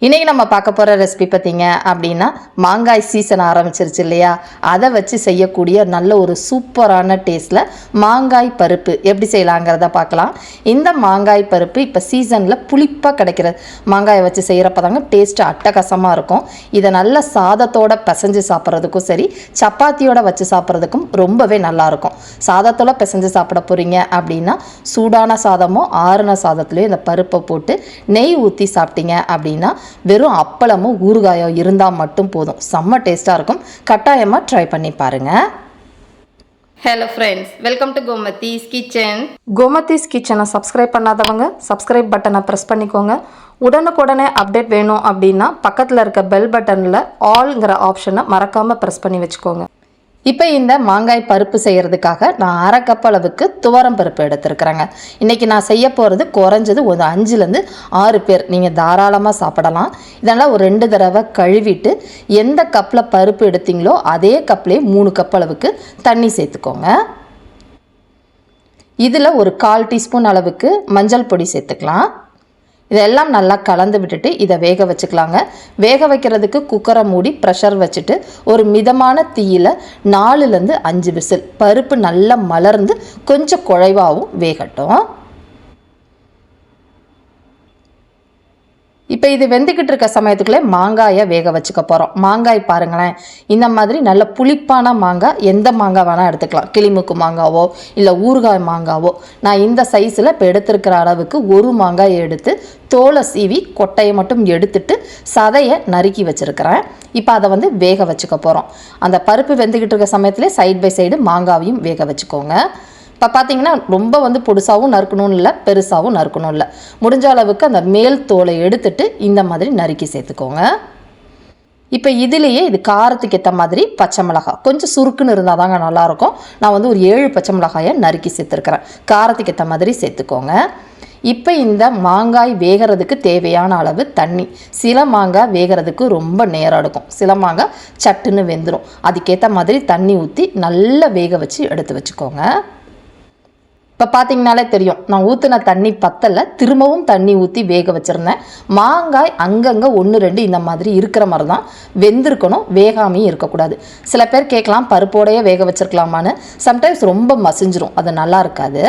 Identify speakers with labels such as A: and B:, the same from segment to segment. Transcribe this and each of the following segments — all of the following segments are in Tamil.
A: இன்றைக்கி நம்ம பார்க்க போகிற ரெசிபி பார்த்திங்க அப்படின்னா மாங்காய் சீசன் ஆரம்பிச்சிருச்சு இல்லையா, அதை வச்சு செய்யக்கூடிய நல்ல ஒரு சூப்பரான டேஸ்ட்டில் மாங்காய் பருப்பு எப்படி செய்யலாங்கிறத பார்க்கலாம். இந்த மாங்காய் பருப்பு இப்போ சீசனில் புளிப்பாக கிடைக்கிற மாங்காயை வச்சு செய்கிறப்ப தாங்க டேஸ்ட்டு அட்டகாசமாக இருக்கும். இதை நல்ல சாதத்தோடு பிசைஞ்சு சாப்பிட்றதுக்கும் சரி, சப்பாத்தியோட வச்சு சாப்பிட்றதுக்கும் ரொம்பவே நல்லாயிருக்கும். சாதத்தோடு பிசைஞ்சு சாப்பிட போகிறீங்க அப்படின்னா சூடான சாதமோ ஆறுன சாதத்துலேயும் இந்த பருப்பை போட்டு நெய் ஊற்றி சாப்பிட்டீங்க அப்படின்னா வெறும் அப்பளமும் ஊறுகாயோ இருந்தால் மட்டும் போதும், செம்ம டேஸ்ட்டாக இருக்கும். கட்டாயமாக ட்ரை பண்ணி பாருங்கள்.
B: Hello friends, welcome to Gomathi's kitchen.
A: Gomathi's கிச்சனை சப்ஸ்கிரைப் பண்ணாதவங்க சப்ஸ்கிரைப் பட்டனை ப்ரெஸ் பண்ணிக்கோங்க. உடனுக்குடனே அப்டேட் வேணும் அப்படின்னா பக்கத்தில் இருக்க பெல் பட்டனில் ஆல்ங்கிற ஆப்ஷனை மறக்காமல் ப்ரெஸ் பண்ணி வச்சுக்கோங்க. இப்போ இந்த மாங்காய் பருப்பு செய்கிறதுக்காக நான் 1/2 கப் அளவுக்கு துவரம் பருப்பு எடுத்துருக்குறேங்க. இன்றைக்கி நான் செய்ய போகிறது குறைஞ்சது ஒரு 5லேருந்து 6 பேர் நீங்கள் தாராளமாக சாப்பிடலாம். இதனால் ஒரு 2 தடவை கழுவிட்டு எந்த கப்பில் பருப்பு எடுத்தீங்களோ அதே கப்லேயே 3 கப் அளவுக்கு தண்ணி சேர்த்துக்கோங்க. இதில் ஒரு 1/4 டீஸ்பூன் அளவுக்கு மஞ்சள் பொடி சேர்த்துக்கலாம். இதெல்லாம் நல்லா கலந்து விட்டுட்டு இதை வேக வச்சுக்கலாங்க. வேக வைக்கிறதுக்கு குக்கரை மூடி ப்ரெஷர் வச்சுட்டு ஒரு மிதமான தீயில் 4லேருந்து 5 விசில் பருப்பு நல்லா மலர்ந்து கொஞ்சம் குழைவாகவும் வேகட்டும். இப்போ இது வெந்துக்கிட்டு இருக்க சமயத்துக்குள்ளே மாங்காயை வேக வச்சுக்க போகிறோம். மாங்காய் பாருங்களேன், இந்த மாதிரி நல்ல புளிப்பான மாங்காய் எந்த மாங்காய் வேணால் எடுத்துக்கலாம். கிளிமுக்கு மாங்காவோ இல்லை ஊறுகாய் மாங்காவோ. நான் இந்த சைஸில் இப்போ எடுத்துருக்கிற அளவுக்கு ஒரு மாங்காயை எடுத்து தோலை சீவி கொட்டையை மட்டும் எடுத்துட்டு சதையை நறுக்கி வச்சுருக்கிறேன். இப்போ அதை வேக வச்சுக்க போகிறோம். அந்த பருப்பு வெந்துக்கிட்டு இருக்க சமயத்தில் சைட் பை சைடு மாங்காவையும் வேக வச்சுக்கோங்க. இப்போ பார்த்தீங்கன்னா ரொம்ப பொடுசாகவும் நறுக்கணும்னு இல்லை, பெருசாகவும் நறுக்கணும் இல்லை. முடிஞ்ச அளவுக்கு அந்த மேல் தோலை எடுத்துட்டு இந்த மாதிரி நறுக்கி சேர்த்துக்கோங்க. இப்போ இதுலேயே இது காரத்துக்கு ஏற்ற மாதிரி பச்சை மிளகாய் கொஞ்சம் சுருக்குன்னு இருந்தால் தாங்க நல்லாயிருக்கும். நான் ஒரு 7 பச்சை மிளகாயை நறுக்கி சேர்த்துருக்கிறேன். காரத்துக்கு ஏற்ற மாதிரி சேர்த்துக்கோங்க. இப்போ இந்த மாங்காய் வேகிறதுக்கு தேவையான அளவு தண்ணி. சில மாங்காய் வேகிறதுக்கு ரொம்ப நேரம் எடுக்கும், சில மாங்காய் சட்டுன்னு வெந்துடும். அதுக்கேற்ற மாதிரி தண்ணி ஊற்றி நல்லா வேக வச்சு எடுத்து வச்சுக்கோங்க. இப்போ பார்த்தீங்கனாலே தெரியும், நான் ஊற்றின தண்ணி பத்தலை, திரும்பவும் தண்ணி ஊற்றி வேக வச்சுருந்தேன். மாங்காய் அங்கங்கே 1-2 இந்த மாதிரி இருக்கிற மாதிரி தான் வெந்திருக்கணும், வேகாமையும் இருக்கக்கூடாது. சில பேர் கேட்கலாம் பருப்போடையே வேக வச்சுருக்கலாமான்னு. சம்டைம்ஸ் ரொம்ப மசிஞ்சிரும், அது நல்லா இருக்காது.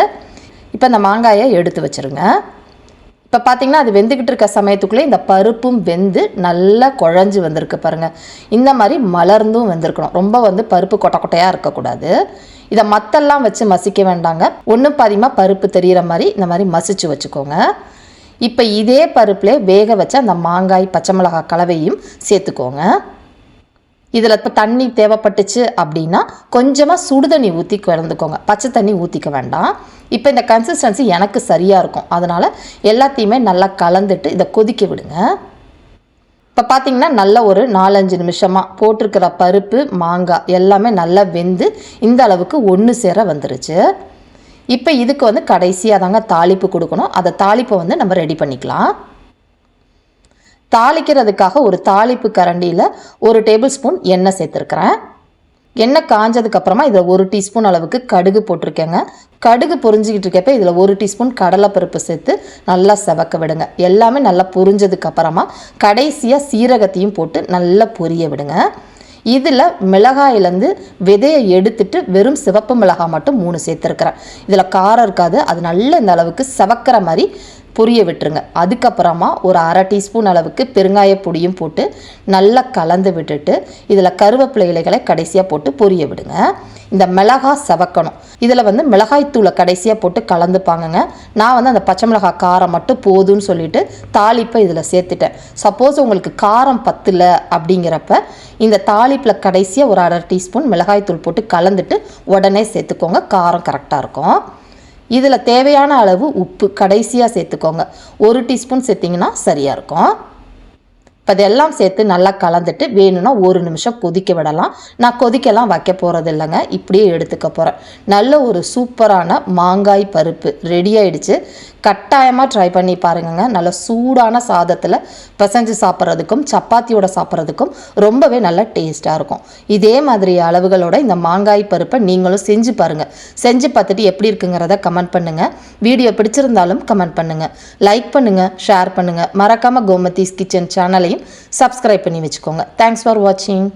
A: இப்போ இந்த மாங்காயை எடுத்து வச்சுருங்க. இப்போ பார்த்தீங்கன்னா அது வெந்துக்கிட்டு இருக்க சமயத்துக்குள்ளே இந்த பருப்பும் வெந்து நல்லா குழஞ்சி வந்திருக்கு பாருங்கள். இந்த மாதிரி மலர்ந்தும் வெந்திருக்கணும். ரொம்ப பருப்பு கொட்டை கொட்டையாக இருக்கக்கூடாது. இதை மத்தெல்லாம் வச்சு மசிக்க வேண்டாங்க. ஒன்று பாதிமாக பருப்பு தெரிகிற மாதிரி இந்த மாதிரி மசிச்சு வச்சுக்கோங்க. இப்போ இதே பருப்பிலே வேக வச்ச அந்த மாங்காய் பச்சை மிளகாய் கலவையும் சேர்த்துக்கோங்க. இதில் இப்போ தண்ணி தேவைப்பட்டுச்சு அப்படின்னா கொஞ்சமாக சுடுதண்ணி ஊற்றி கலந்துக்கோங்க, பச்சை தண்ணி ஊற்றிக்க வேண்டாம். இப்போ இந்த கன்சிஸ்டன்சி எனக்கு சரியாக இருக்கும், அதனால் எல்லாத்தையுமே நல்லா கலந்துட்டு இதை கொதிக்க விடுங்க. இப்போ பார்த்தீங்கன்னா நல்ல ஒரு 4-5 நிமிஷமாக போட்டிருக்கிற பருப்பு மாங்காய் எல்லாமே நல்லா வெந்து இந்த அளவுக்கு ஒன்று சேர வந்துருச்சு. இப்போ இதுக்கு கடைசியாக தாங்க தாளிப்பு கொடுக்கணும். அதை தாளிப்பை நம்ம ரெடி பண்ணிக்கலாம். தாளிக்கிறதுக்காக ஒரு தாளிப்பு கரண்டியில் 1 டேபிள் ஸ்பூன் எண்ணெய் சேர்த்துருக்குறேன். எண்ணெய் காஞ்சதுக்கப்புறமா இதில் 1 டீஸ்பூன் அளவுக்கு கடுகு போட்டிருக்கேங்க. கடுகு பொரிஞ்சிக்கிட்டு இருக்கப்போ இதில் 1 டீஸ்பூன் கடலைப்பருப்பு சேர்த்து நல்லா செவக்க விடுங்க. எல்லாமே நல்லா பொரிஞ்சதுக்கப்புறமா கடைசியாக சீரகத்தையும் போட்டு நல்லா பொரிய விடுங்க. இதில் மிளகாயிலேருந்து விதையை எடுத்துட்டு வெறும் சிவப்பு மிளகாய் மட்டும் 3 சேர்த்துருக்குறேன். இதில் காரம் இருக்காது, அது நல்ல இந்த அளவுக்கு செவக்கிற மாதிரி பொரிய விட்டுருங்க. அதுக்கப்புறமா ஒரு 1/2 டீஸ்பூன் அளவுக்கு பெருங்காய பொடியும் போட்டு நல்லா கலந்து விட்டுட்டு இதில் கருவேப்பிலை இலைகளை கடைசியாக போட்டு பொரிய விடுங்க. இந்த மிளகாய் செவக்கணும். இதில் மிளகாய்த்தூளை கடைசியாக போட்டு கலந்துப்பாங்கங்க. நான் அந்த பச்சை மிளகாய் காரம் மட்டும் போதும்னு சொல்லிட்டு தாளிப்பை இதில் சேர்த்துட்டேன். சப்போஸ் உங்களுக்கு காரம் பத்தலை அப்படிங்கிறப்ப இந்த தாளிப்பில் கடைசியாக ஒரு 1/2 டீஸ்பூன் மிளகாய்த்தூள் போட்டு கலந்துட்டு உடனே சேர்த்துக்கோங்க, காரம் கரெக்டாக இருக்கும். இதில் தேவையான அளவு உப்பு கடைசியாக சேர்த்துக்கோங்க. 1 டீஸ்பூன் சேர்த்திங்கன்னா சரியாக இருக்கும். இப்போ இதெல்லாம் சேர்த்து நல்லா கலந்துட்டு வேணும்னா 1 நிமிஷம் கொதிக்க விடலாம். நான் கொதிக்கலாம் வைக்க போகிறது இல்லைங்க, இப்படியே எடுத்துக்க போகிறேன். நல்ல ஒரு சூப்பரான மாங்காய் பருப்பு ரெடி ஆகிடுச்சு. கட்டாயமாக ட்ரை பண்ணி பாருங்கங்க. நல்ல சூடான சாதத்தில் பிசைஞ்சு சாப்பிட்றதுக்கும் சப்பாத்தியோட சாப்பிட்றதுக்கும் ரொம்பவே நல்ல டேஸ்ட்டாக இருக்கும். இதே மாதிரி அளவுகளோட இந்த மாங்காய் பருப்பை நீங்களும் செஞ்சு பாருங்கள். செஞ்சு பார்த்துட்டு எப்படி இருக்குங்கிறத கமெண்ட் பண்ணுங்கள். வீடியோ பிடிச்சிருந்தாலும் கமெண்ட் பண்ணுங்கள். லைக் பண்ணுங்கள், ஷேர் பண்ணுங்கள். மறக்காமல் கோமதிஸ் கிச்சன் சேனலையும் சப்ஸ்கிரைப் பண்ணி வச்சுக்கோங்க. தேங்க்ஸ் ஃபார் வாட்சிங்.